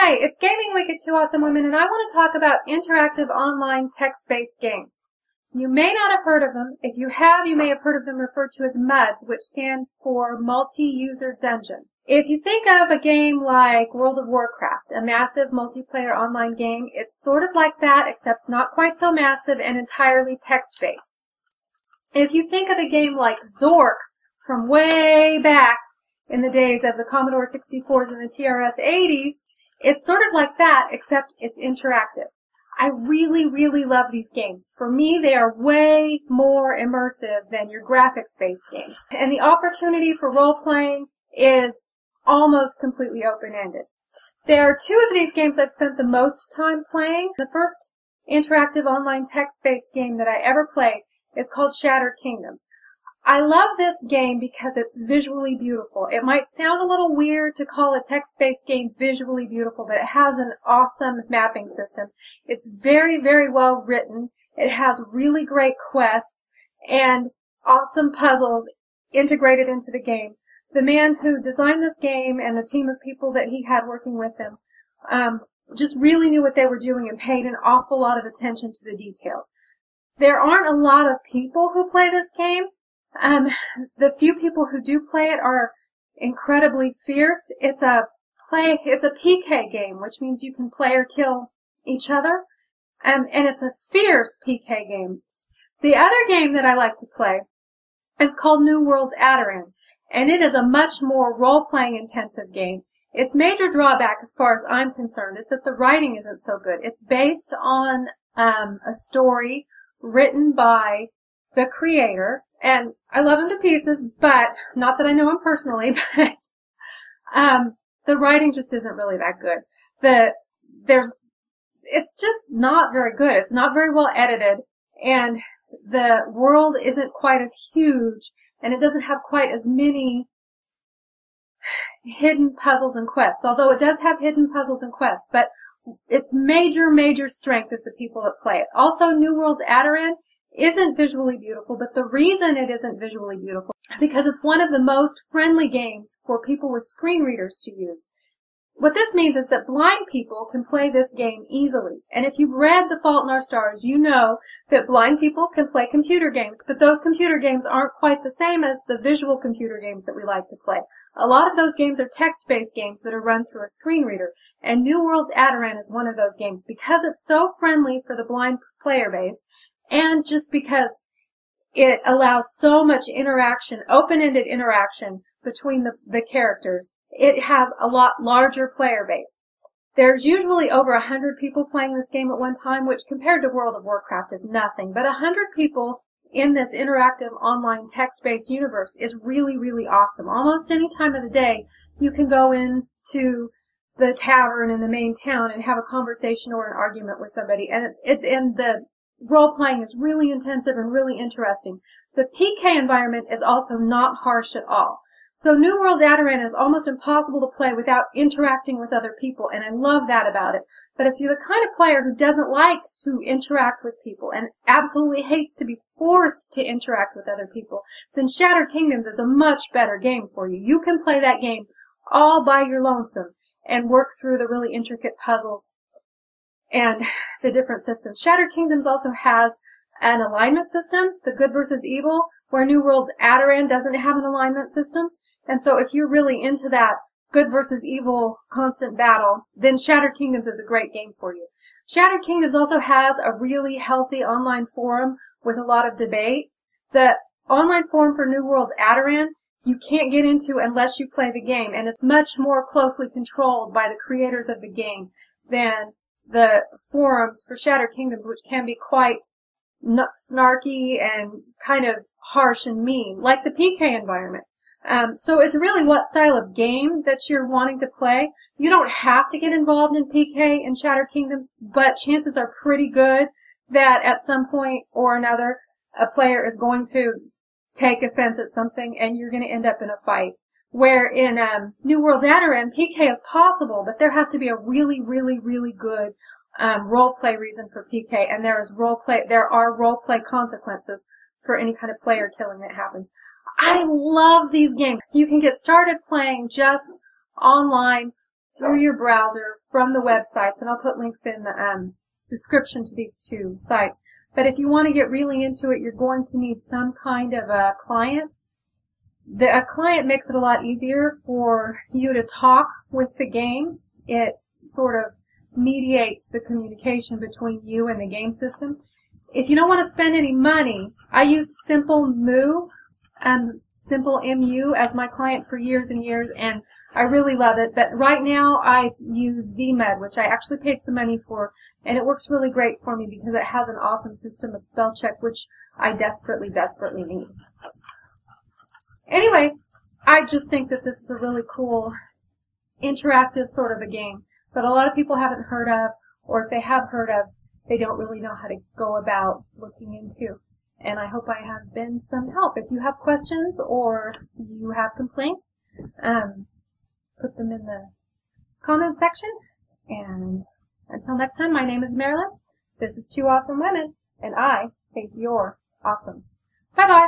Hi, it's Gaming Week at Two Awesome Women, and I want to talk about interactive online text-based games. You may not have heard of them. If you have, you may have heard of them referred to as MUDs, which stands for Multi-User Dungeon. If you think of a game like World of Warcraft, a massive multiplayer online game, it's sort of like that, except not quite so massive and entirely text-based. If you think of a game like Zork from way back in the days of the Commodore 64s and the TRS-80s, it's sort of like that, except it's interactive. I really, really love these games. For me, they are way more immersive than your graphics-based games. And the opportunity for role-playing is almost completely open-ended. There are two of these games I've spent the most time playing. The first interactive online text-based game that I ever played is called Shattered Kingdoms. I love this game because it's visually beautiful. It might sound a little weird to call a text-based game visually beautiful, but it has an awesome mapping system. It's very, very well written. It has really great quests and awesome puzzles integrated into the game. The man who designed this game and the team of people that he had working with him just really knew what they were doing and paid an awful lot of attention to the details. There aren't a lot of people who play this game. The few people who do play it are incredibly fierce. It's a PK game, which means you can play or kill each other. And it's a fierce PK game. The other game that I like to play is called New Worlds Adoran, and it is a much more role-playing intensive game. Its major drawback, as far as I'm concerned, is that the writing isn't so good. It's based on a story written by the creator, and I love him to pieces, but not that I know him personally, but the writing just isn't really that good. It's just not very good. It's not very well edited, and the world isn't quite as huge, and it doesn't have quite as many hidden puzzles and quests, although it does have hidden puzzles and quests, but its major strength is the people that play it. Also, New Worlds Adoran isn't visually beautiful, but the reason it isn't visually beautiful is because it's one of the most friendly games for people with screen readers to use. What this means is that blind people can play this game easily. And if you've read The Fault in Our Stars, you know that blind people can play computer games, but those computer games aren't quite the same as the visual computer games that we like to play. A lot of those games are text-based games that are run through a screen reader, and New Worlds Adoran is one of those games because it's so friendly for the blind player base, and just because it allows so much interaction, open-ended interaction between the characters. It has a lot larger player base. There's usually over 100 people playing this game at one time, which compared to World of Warcraft is nothing. But 100 people in this interactive online text-based universe is really, really awesome. Almost any time of the day, you can go into the tavern in the main town and have a conversation or an argument with somebody. And the role-playing is really intensive and really interesting. The PK environment is also not harsh at all. So New Worlds Adoran is almost impossible to play without interacting with other people, and I love that about it. But if you're the kind of player who doesn't like to interact with people and absolutely hates to be forced to interact with other people, then Shattered Kingdoms is a much better game for you. You can play that game all by your lonesome and work through the really intricate puzzles and the different systems. Shattered Kingdoms also has an alignment system, the good versus evil, where New Worlds Adoran doesn't have an alignment system. And so if you're really into that good versus evil constant battle, then Shattered Kingdoms is a great game for you. Shattered Kingdoms also has a really healthy online forum with a lot of debate. The online forum for New Worlds Adoran you can't get into unless you play the game, and it's much more closely controlled by the creators of the game than the forums for Shattered Kingdoms, which can be quite snarky and kind of harsh and mean, like the PK environment. So it's really what style of game that you're wanting to play. You don't have to get involved in PK and Shattered Kingdoms, but chances are pretty good that at some point or another, a player is going to take offense at something and you're going to end up in a fight. Where in New Worlds Adoran, PK is possible, but there has to be a really good role-play reason for PK, and there are role-play consequences for any kind of player killing that happens. I love these games. You can get started playing just online through your browser from the websites, and I'll put links in the description to these two sites. But if you want to get really into it, you're going to need some kind of a client. A client makes it a lot easier for you to talk with the game. It sort of mediates the communication between you and the game system. If you don't want to spend any money, I used Simple MU as my client for years and years, and I really love it. But right now I use ZMed, which I actually paid some money for, and it works really great for me because it has an awesome system of spell check, which I desperately, desperately need. Anyway, I just think that this is a really cool, interactive sort of a game that a lot of people haven't heard of, or if they have heard of, they don't really know how to go about looking into. And I hope I have been some help. If you have questions or you have complaints, put them in the comment section. And until next time, my name is Marilyn. This is Two Awesome Women, and I think you're awesome. Bye-bye.